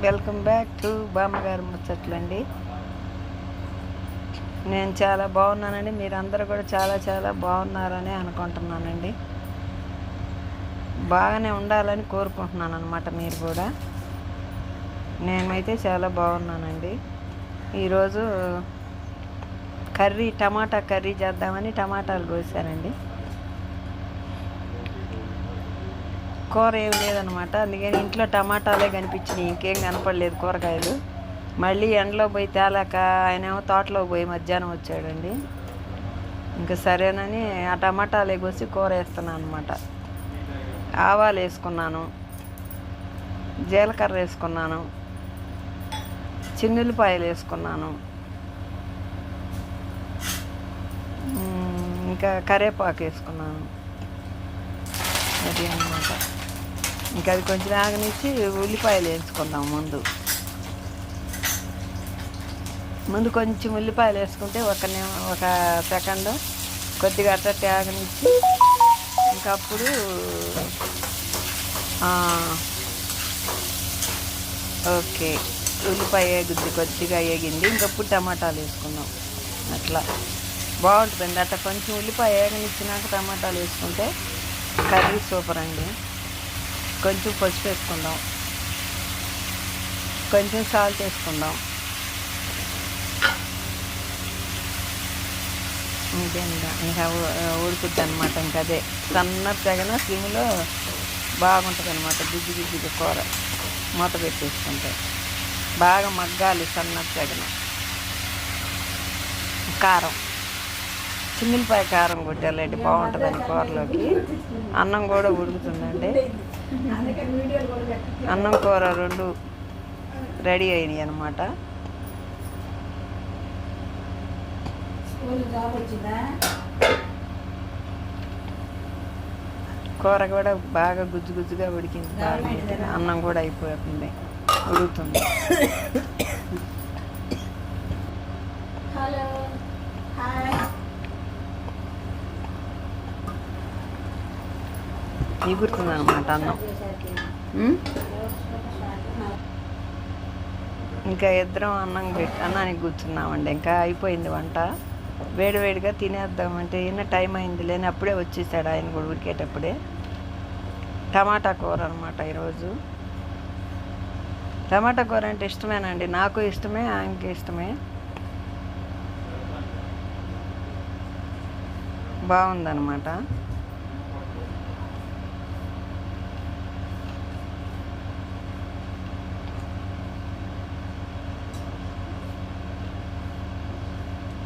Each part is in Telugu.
వెల్కమ్ బ్యాక్ టు బామ్మగారు ముచ్చట్లండి. నేను చాలా బాగున్నానండి. మీరందరూ కూడా చాలా చాలా బాగున్నారని అనుకుంటున్నానండి. బాగానే ఉండాలని కోరుకుంటున్నాను అనమాట. మీరు కూడా నేనైతే చాలా బాగున్నానండి. ఈరోజు టమాటా కర్రీ చేద్దామని టమాటాలు కోసానండి. కూర ఏం లేదనమాట. అందుకని ఇంట్లో టమాటాలే కనిపించినాయి, ఇంకేం కనపడలేదు కూరగాయలు. మళ్ళీ ఎండలో పోయి తేలాక ఆయనేమో తోటలో పోయి మధ్యాహ్నం వచ్చాడండి. ఇంకా సరేనని ఆ టమాటాలు కోసి కూర వేస్తున్నాను అనమాట. ఆవాలు వేసుకున్నాను, జీలకర్ర వేసుకున్నాను, చిన్నుల్లిపాయలు వేసుకున్నాను, ఇంకా కరివేపాకు వేసుకున్నాను. అది అన్నమాట. ఇంకా అది కొంచెం ఆగనిచ్చి ఉల్లిపాయలు వేసుకుందాం. ముందు కొంచెం ఉల్లిపాయలు వేసుకుంటే ఒక సెకండ్ కొద్దిగా అట్ట ఆగనిచ్చి ఇంకప్పుడు ఓకే ఉల్లిపాయ వేగుద్ది, కొద్దిగా వేగింది. ఇంకప్పుడు టమాటాలు వేసుకుందాం. అట్లా బాగుంటుందండి. అట్లా కొంచెం ఉల్లిపాయ వేగనిచ్చినాక టమాటాలు వేసుకుంటే కర్రీ సూపర్ అండి. కొంచెం పసుపు వేసుకుందాం, కొంచెం సాల్ట్ వేసుకుందాం. ఇంకా ఉడుకుద్ది అనమాట. ఇంకా అదే సన్నటి తెగన సిమ్లో బాగుంటుంది అనమాట. గిజ్జి కూర మూత పెట్టేసుకుంటే బాగా మగ్గాలి. సన్నటి తెగన కారం, చిన్నులపాయ కారం కొట్టాలండి, బాగుంటుందండి కూరలోకి. అన్నం కూడా ఉడుకుతుందండి. అన్నం కూర రెండు రెడీ అయినాయి అనమాట. కూర కూడా బాగా గుజ్జుగా ఉడికింది, బాగా ఉడికింది. అన్నం కూడా అయిపోతుంది, ఉడుకుతుంది. ఎగురుతుంది అనమాట అన్నం. ఇంకా ఇద్దరం అన్నానికి కూర్చున్నామండి. ఇంకా అయిపోయింది వంట. వేడివేడిగా తినేద్దామంటే ఏమైనా టైం అయింది లేని అప్పుడే వచ్చేసాడు ఆయన కూడా ఉడికేటప్పుడే. టమాటా కూర అనమాట ఈరోజు. టమాటా కూర అంటే ఇష్టమేనండి, నాకు ఇష్టమే, ఆయనకి ఇష్టమే. బాగుందన్నమాట.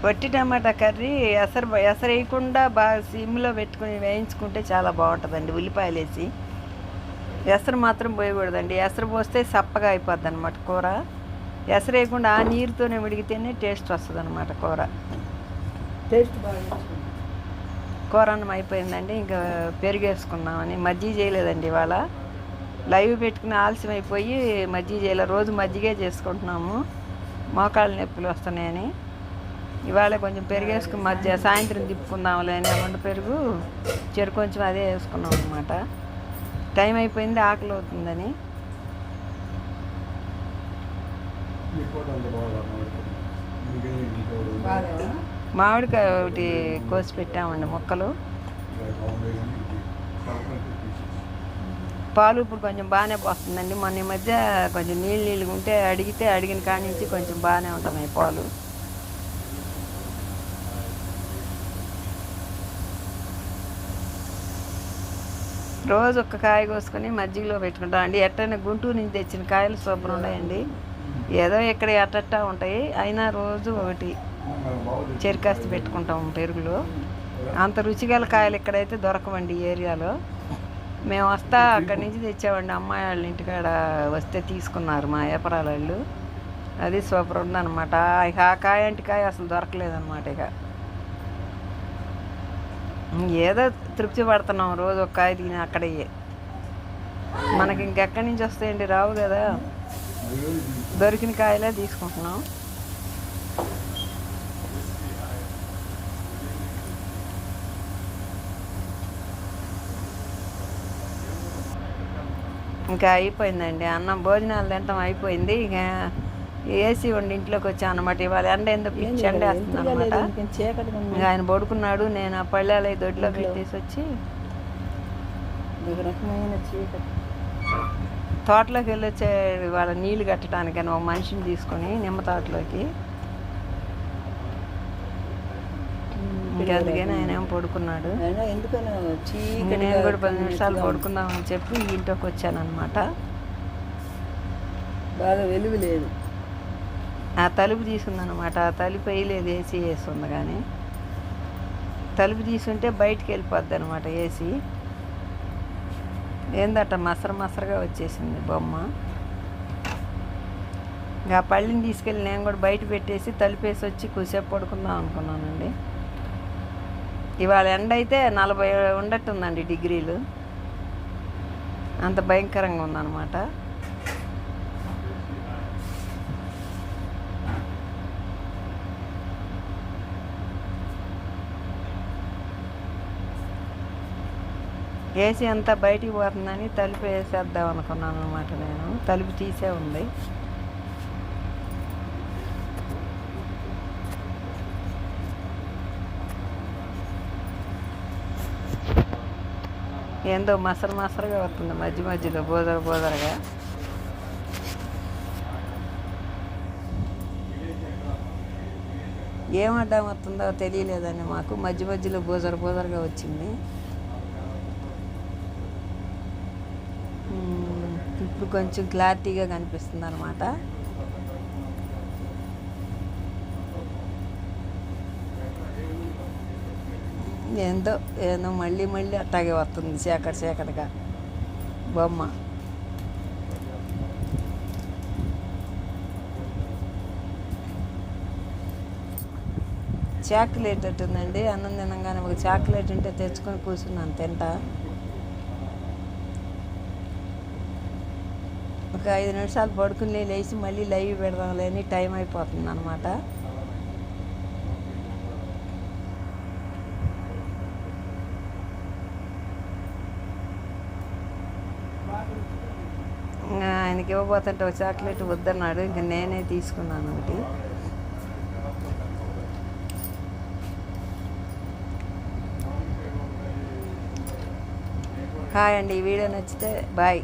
వట్టి టమాటా కర్రీ ఎసరు వేయకుండా బాగా సిమ్లో పెట్టుకుని వేయించుకుంటే చాలా బాగుంటుందండి. ఉల్లిపాయలు వేసి ఎసరు మాత్రం పోయకూడదండి. ఎసరు పోస్తే సప్పగా అయిపోద్ది అనమాట కూర. ఎసరు వేయకుండా ఆ నీరుతోనే ఉడికితేనే టేస్ట్ వస్తుంది అనమాట కూర. కూర అన్నం అయిపోయిందండి. ఇంకా పెరుగు వేసుకున్నామని మజ్జిగ చేయలేదండి ఇవాళ. లైవ్ పెట్టుకుని ఆలస్యం అయిపోయి మజ్జిగ చేయలేదు. రోజు మజ్జిగే చేసుకుంటున్నాము, మోకాళ్ళ నొప్పులు వస్తున్నాయని. ఇవాళ కొంచెం పెరుగు వేసుకుని సాయంత్రం తిప్పుకుందాంలే అని అమ్మంట పెరుగు చెరుకు కొంచెం అదే వేసుకున్నాం అనమాట. టైం అయిపోయింది, ఆకలి అవుతుందని. మామిడికాయ ఒకటి కోసి పెట్టామండి ముక్కలు. పాలు ఇప్పుడు కొంచెం బాగానే పోస్తుందండి. మొన్న ఈ మధ్య కొంచెం నీళ్ళుగా ఉంటే అడిగిన కాడి నుంచి కొంచెం బాగానే ఉంటున్నాయి పాలు. రోజు ఒక్క కాయ కోసుకొని మజ్జిగలో పెట్టుకుంటాం అండి. ఎట్టైనా గుంటూరు నుంచి తెచ్చిన కాయలు సూపర్ ఉన్నాయండి. ఏదో ఇక్కడ ఎట్టట్టా ఉంటాయి, అయినా రోజు ఒకటి చెరికాస్త పెట్టుకుంటాం పెరుగులో. అంత రుచిగల కాయలు ఇక్కడైతే దొరకవండి ఈ ఏరియాలో. మేము అక్కడి నుంచి తెచ్చామండి. అమ్మాయి వాళ్ళ ఇంటికాడ వస్తే తీసుకున్నారు మా ఏపరాల వాళ్ళు. అది సూపర్ ఉందన్నమాట. ఇక ఆ కాయ అంటే కాయ అసలు దొరకలేదన్నమాట. ఇక ఏదో తృప్తి పడుతున్నాం, రోజు ఒక కాయ తిని అక్కడయ్యే. మనకి ఇంకెక్కడి నుంచి వస్తాయండి, రావు కదా. దొరికిన కాయలే తీసుకుంటున్నాం. ఇంకా అయిపోయిందండి, అన్నం భోజనాలు తింటాం అయిపోయింది. ఇక ఏసీ ఉండి ఇంట్లోకి వచ్చాను అనమాట. ఇవాళ ఎండ ఎందుకు పిచ్చి ఎండ వేస్తుంది అనమాట. ఇంకా ఆయన పడుకున్నాడు, నేను ఆ పళ్ళాలు దొడ్లో పెట్టేసి వచ్చి తోటలోకి వెళ్ళొచ్చే వాళ్ళ నీళ్లు కట్టడానికని ఒక మనిషిని తీసుకొని నిమ్మ తోటలోకి. ఇంకా అందుకని ఆయన ఏమో పడుకున్నాడు. నేను కూడా 10 నిమిషాలు పడుకుందామని చెప్పి ఇంట్లోకి వచ్చాను అనమాట. బాగా వెలుగు లేదు, ఆ తలుపు తీసుందనమాట. ఆ తలుపు వేయలేదు, ఏసీ వేస్తుంది. కానీ తలుపు తీసుంటే బయటికి వెళ్ళిపోద్ది అనమాట ఏసీ. ఏందట మసరగా వచ్చేసింది బొమ్మ. ఇంకా ఆ పళ్ళిని తీసుకెళ్ళి నేను కూడా బయట పెట్టేసి తలుపేసి వచ్చి కూసేపు పడుకుందాం అనుకున్నానండి. ఇవాళ ఎండ అయితే 40 ఉండట్టుందండి డిగ్రీలు, అంత భయంకరంగా ఉందన్నమాట. ఏసీ అంతా బయటికి పోతుందని తలుపు వేసేద్దాం అనుకున్నాను అనమాట. నేను తలుపు తీసే ఉంది. ఏందో మసరగా వస్తుంది మధ్యలో బోదరగా. ఏం అడ్డం వస్తుందో తెలియలేదండి మాకు. మధ్యలో బోదరగా వచ్చింది. ఇప్పుడు కొంచెం క్లారిటీగా కనిపిస్తుంది అనమాట. ఏందో మళ్ళీ అట్టాగే వస్తుంది చీకటిగా బొమ్మ. చాక్లెట్ ఉంటుందండి, అన్నం తినంగానే ఒక చాక్లెట్ ఉంటే తెచ్చుకొని కూర్చున్నాను తింటా. ఒక 5 నిమిషాలు పడుకుని లేచి మళ్ళీ లైవ్ పెడదాంలే అని టైం అయిపోతుంది అనమాట. ఆయనకి ఇవ్వబోతుంటే ఒక చాక్లెట్ వద్దన్నాడు, ఇంక నేనే తీసుకున్నాను ఒకటి. హాయ్ అండి, ఈ వీడియో నచ్చితే బాయ్.